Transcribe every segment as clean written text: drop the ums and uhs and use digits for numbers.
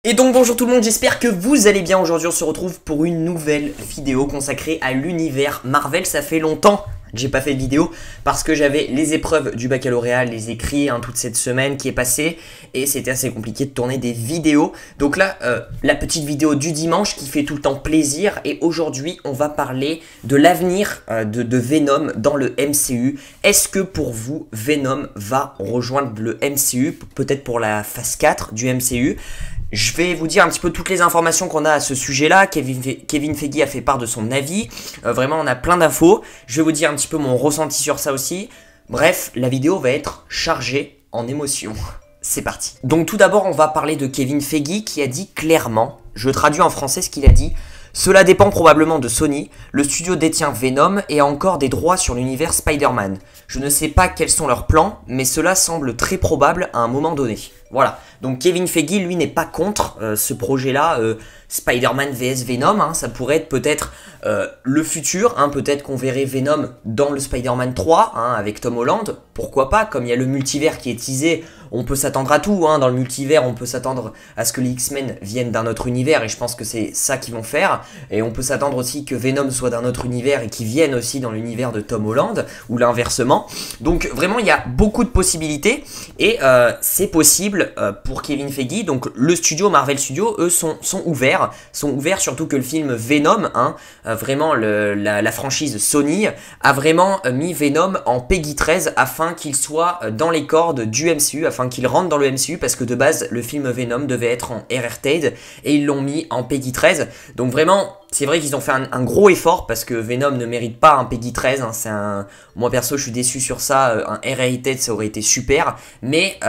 Et donc bonjour tout le monde, j'espère que vous allez bien. Aujourd'hui on se retrouve pour une nouvelle vidéo consacrée à l'univers Marvel. Ça fait longtemps que j'ai pas fait de vidéo parce que j'avais les épreuves du baccalauréat, les écrits toute cette semaine qui est passée et c'était assez compliqué de tourner des vidéos. Donc là, la petite vidéo du dimanche qui fait tout le temps plaisir, et aujourd'hui on va parler de l'avenir de Venom dans le MCU. Est-ce que pour vous Venom va rejoindre le MCU, peut-être pour la phase 4 du MCU? Je vais vous dire un petit peu toutes les informations qu'on a à ce sujet-là. Kevin Feige a fait part de son avis. Vraiment, on a plein d'infos. Je vais vous dire un petit peu mon ressenti sur ça aussi. Bref, la vidéo va être chargée en émotions. C'est parti. Donc tout d'abord, on va parler de Kevin Feige qui a dit clairement, je traduis en français ce qu'il a dit: cela dépend probablement de Sony. Le studio détient Venom et a encore des droits sur l'univers Spider-Man. Je ne sais pas quels sont leurs plans, mais cela semble très probable à un moment donné. Voilà, donc Kevin Feige, lui, n'est pas contre ce projet-là, Spider-Man vs Venom, ça pourrait être peut-être le futur, peut-être qu'on verrait Venom dans le Spider-Man 3, avec Tom Holland, pourquoi pas, comme il y a le multivers qui est teasé, on peut s'attendre à tout, dans le multivers, on peut s'attendre à ce que les X-Men viennent d'un autre univers, et je pense que c'est ça qu'ils vont faire, et on peut s'attendre aussi que Venom soit d'un autre univers, et qu'ils viennent aussi dans l'univers de Tom Holland, ou l'inversement, donc vraiment il y a beaucoup de possibilités, et c'est possible pour Kevin Feige. Donc le studio, Marvel Studios, eux sont ouverts surtout que le film Venom, vraiment la franchise Sony a vraiment mis Venom en Peggy 13 afin qu'il soit dans les cordes du MCU, afin qu'il rentre dans le MCU, parce que de base le film Venom devait être en R-rated et ils l'ont mis en Peggy 13. Donc vraiment, c'est vrai qu'ils ont fait un gros effort parce que Venom ne mérite pas un Peggy 13. Moi perso, je suis déçu sur ça. Un R-rated, ça aurait été super. Mais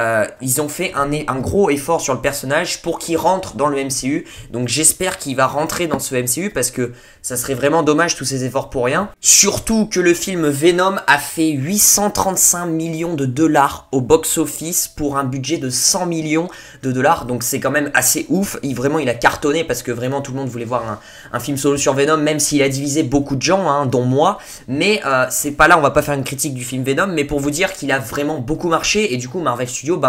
ils ont fait un gros effort sur le personnage pour qu'il rentre dans le MCU. Donc j'espère qu'il va rentrer dans ce MCU parce que ça serait vraiment dommage tous ces efforts pour rien. Surtout que le film Venom a fait 835 millions de dollars au box-office pour un budget de 100 millions de dollars. Donc c'est quand même assez ouf. Vraiment, il a cartonné parce que vraiment tout le monde voulait voir un film solo sur Venom, même s'il a divisé beaucoup de gens, dont moi. Mais c'est pas là, on va pas faire une critique du film Venom, mais pour vous dire qu'il a vraiment beaucoup marché. Et du coup, Marvel Studios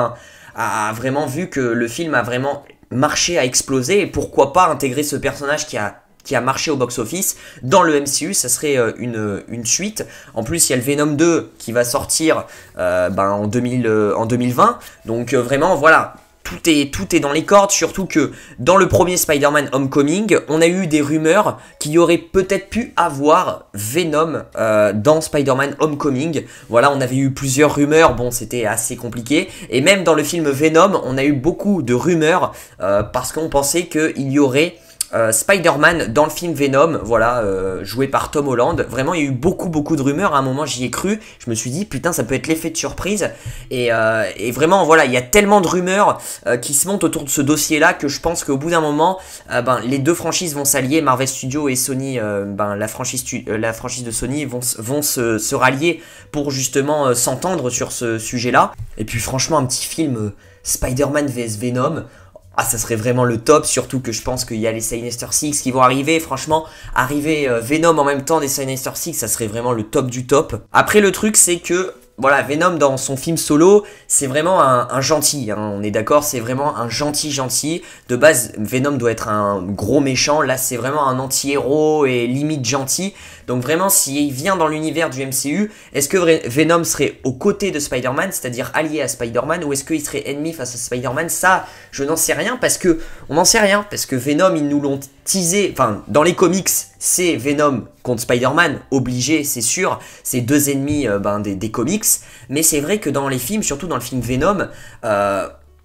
a vraiment vu que le film a vraiment marché, a explosé. Et pourquoi pas intégrer ce personnage qui a marché au box-office dans le MCU, ça serait une suite. En plus, il y a le Venom 2 qui va sortir en 2020. Donc vraiment, voilà. Tout est dans les cordes, surtout que dans le premier Spider-Man Homecoming, on a eu des rumeurs qu'il y aurait peut-être pu avoir Venom dans Spider-Man Homecoming. Voilà, on avait eu plusieurs rumeurs, bon c'était assez compliqué. Et même dans le film Venom, on a eu beaucoup de rumeurs parce qu'on pensait qu'il y aurait Spider-Man dans le film Venom, voilà, joué par Tom Holland. Vraiment, il y a eu beaucoup de rumeurs. À un moment, j'y ai cru. Je me suis dit, putain, ça peut être l'effet de surprise. Et vraiment, voilà, il y a tellement de rumeurs qui se montent autour de ce dossier-là que je pense qu'au bout d'un moment, les deux franchises vont s'allier. Marvel Studios et Sony, la franchise de Sony vont se rallier pour justement s'entendre sur ce sujet-là. Et puis, franchement, un petit film Spider-Man vs Venom. Ça serait vraiment le top, surtout que je pense qu'il y a les Sinister Six qui vont arriver. Franchement, arriver Venom en même temps des Sinister Six, ça serait vraiment le top du top. Après, le truc, c'est que voilà, Venom dans son film solo, c'est vraiment un gentil, on est d'accord, c'est vraiment un gentil. De base, Venom doit être un gros méchant, là c'est vraiment un anti-héros et limite gentil. Donc vraiment, s'il vient dans l'univers du MCU, est-ce que Venom serait aux côtés de Spider-Man, c'est-à-dire allié à Spider-Man, ou est-ce qu'il serait ennemi face à Spider-Man? Ça, je n'en sais rien, parce que Venom, ils nous l'ont teasé, dans les comics, c'est Venom contre Spider-Man, obligé, c'est sûr, c'est deux ennemis des comics, mais c'est vrai que dans les films, surtout dans le film Venom,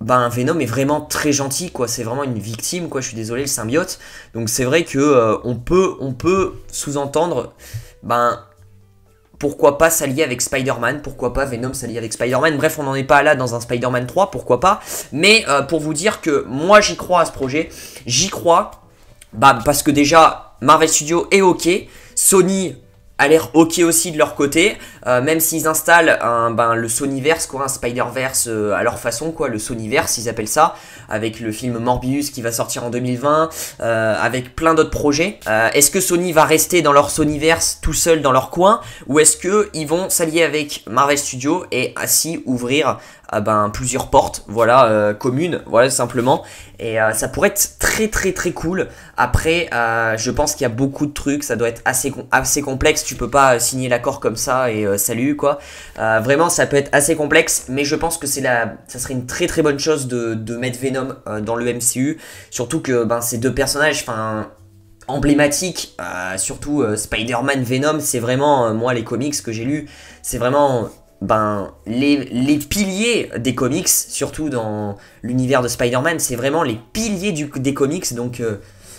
Venom est vraiment très gentil, quoi. C'est vraiment une victime, quoi. Je suis désolé, le symbiote. Donc c'est vrai que on peut sous-entendre, pourquoi pas s'allier avec Spider-Man, pourquoi pas Venom s'allier avec Spider-Man. Bref, on n'en est pas là dans un Spider-Man 3, pourquoi pas. Mais pour vous dire que moi j'y crois à ce projet, j'y crois, parce que déjà Marvel Studios est ok, Sony a l'air ok aussi de leur côté. même s'ils installent le Sonyverse, quoi, un Spider-Verse à leur façon, quoi, le Sonyverse, ils appellent ça, avec le film Morbius qui va sortir en 2020, avec plein d'autres projets. Est-ce que Sony va rester dans leur Sonyverse tout seul dans leur coin, ou est-ce que ils vont s'allier avec Marvel Studios et ainsi ouvrir plusieurs portes, voilà, communes, voilà, simplement. Et ça pourrait être très très très cool. Après, je pense qu'il y a beaucoup de trucs, ça doit être assez complexe. Tu peux pas signer l'accord comme ça et salut, quoi. Vraiment, ça peut être assez complexe, mais je pense que ça serait une très très bonne chose de mettre Venom dans le MCU. Surtout que ces deux personnages, emblématiques, surtout Spider-Man, Venom, c'est vraiment, moi les comics que j'ai lus, c'est vraiment les piliers des comics, surtout dans l'univers de Spider-Man, c'est vraiment les piliers des comics, donc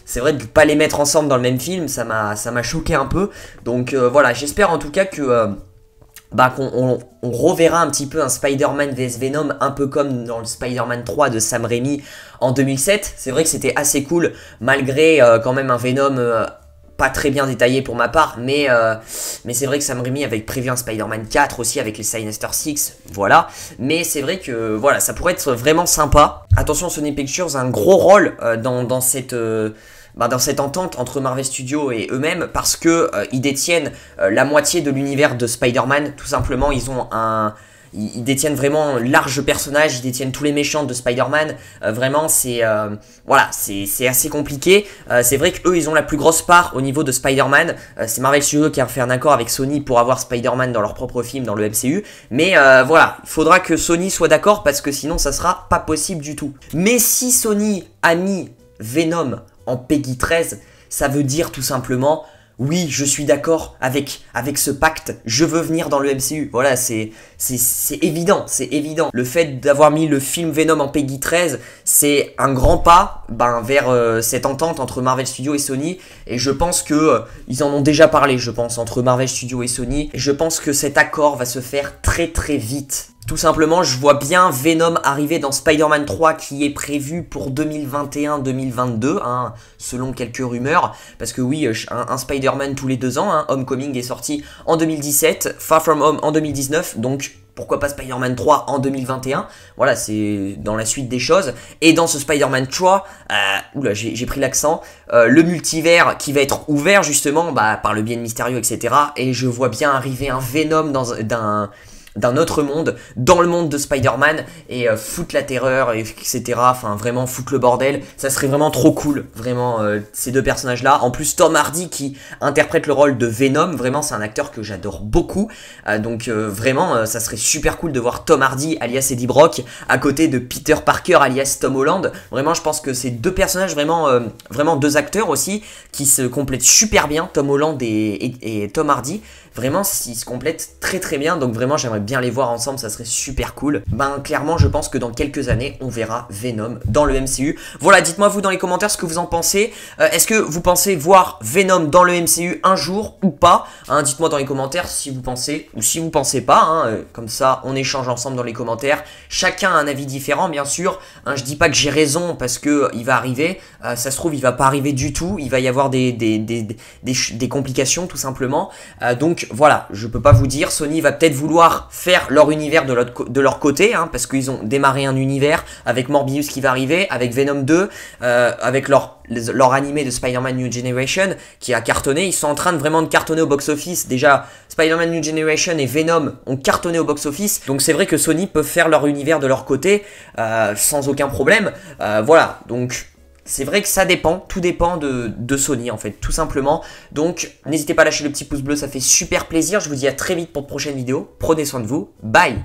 c'est vrai de ne pas les mettre ensemble dans le même film, ça m'a choqué un peu, donc voilà, j'espère en tout cas que qu'on reverra un petit peu un Spider-Man vs Venom, un peu comme dans le Spider-Man 3 de Sam Raimi en 2007, c'est vrai que c'était assez cool, malgré quand même un Venom pas très bien détaillé pour ma part, mais c'est vrai que Sam Raimi avait prévu un Spider-Man 4 aussi avec les Sinister Six, voilà. Mais c'est vrai que voilà, ça pourrait être vraiment sympa. Attention, Sony Pictures a un gros rôle dans cette entente entre Marvel Studios et eux-mêmes, parce que ils détiennent la moitié de l'univers de Spider-Man, tout simplement. Ils détiennent vraiment large personnage, ils détiennent tous les méchants de Spider-Man. Vraiment, c'est assez compliqué. C'est vrai qu'eux, ils ont la plus grosse part au niveau de Spider-Man. C'est Marvel Studios qui a fait un accord avec Sony pour avoir Spider-Man dans leur propre film, dans le MCU. Mais voilà, il faudra que Sony soit d'accord, parce que sinon, ça sera pas possible du tout. Mais si Sony a mis Venom en Peggy 13, ça veut dire tout simplement... Oui, je suis d'accord avec ce pacte, je veux venir dans le MCU. Voilà, c'est évident, c'est évident. Le fait d'avoir mis le film Venom en Peggy 13, c'est un grand pas vers cette entente entre Marvel Studios et Sony. Et je pense que ils en ont déjà parlé, je pense, entre Marvel Studios et Sony. Et je pense que cet accord va se faire très très vite. Tout simplement, je vois bien Venom arriver dans Spider-Man 3 qui est prévu pour 2021-2022, selon quelques rumeurs. Parce que oui, un Spider-Man tous les 2 ans, Homecoming est sorti en 2017, Far From Home en 2019, donc pourquoi pas Spider-Man 3 en 2021. Voilà, c'est dans la suite des choses. Et dans ce Spider-Man 3, j'ai pris l'accent, le multivers qui va être ouvert justement par le biais de Mysterio, etc. Et je vois bien arriver un Venom d'un autre monde, dans le monde de Spider-Man, et foutre la terreur, etc. Enfin, vraiment foutre le bordel. Ça serait vraiment trop cool, vraiment, ces deux personnages-là. En plus, Tom Hardy qui interprète le rôle de Venom, vraiment, c'est un acteur que j'adore beaucoup. Donc, vraiment, ça serait super cool de voir Tom Hardy, alias Eddie Brock, à côté de Peter Parker, alias Tom Holland. Vraiment, je pense que c'est deux personnages, vraiment deux acteurs aussi, qui se complètent super bien, Tom Holland et Tom Hardy. Vraiment, ils se complètent très très bien, donc vraiment j'aimerais bien les voir ensemble, ça serait super cool. Clairement, je pense que dans quelques années, on verra Venom dans le MCU. Voilà, dites-moi vous dans les commentaires ce que vous en pensez. Est-ce que vous pensez voir Venom dans le MCU un jour ou pas, dites-moi dans les commentaires si vous pensez ou si vous pensez pas, comme ça on échange ensemble dans les commentaires. Chacun a un avis différent, bien sûr. Je dis pas que j'ai raison parce que il va arriver, ça se trouve il va pas arriver du tout, il va y avoir des complications tout simplement. Donc voilà, je peux pas vous dire, Sony va peut-être vouloir faire leur univers de leur côté, parce qu'ils ont démarré un univers avec Morbius qui va arriver, avec Venom 2, avec leur animé de Spider-Man New Generation qui a cartonné. Ils sont en train de vraiment cartonner au box-office. Déjà, Spider-Man New Generation et Venom ont cartonné au box-office. Donc c'est vrai que Sony peut faire leur univers de leur côté sans aucun problème. Voilà, donc... C'est vrai que ça dépend, tout dépend de Sony en fait, tout simplement. Donc n'hésitez pas à lâcher le petit pouce bleu, ça fait super plaisir. Je vous dis à très vite pour de prochaines vidéos. Prenez soin de vous, bye.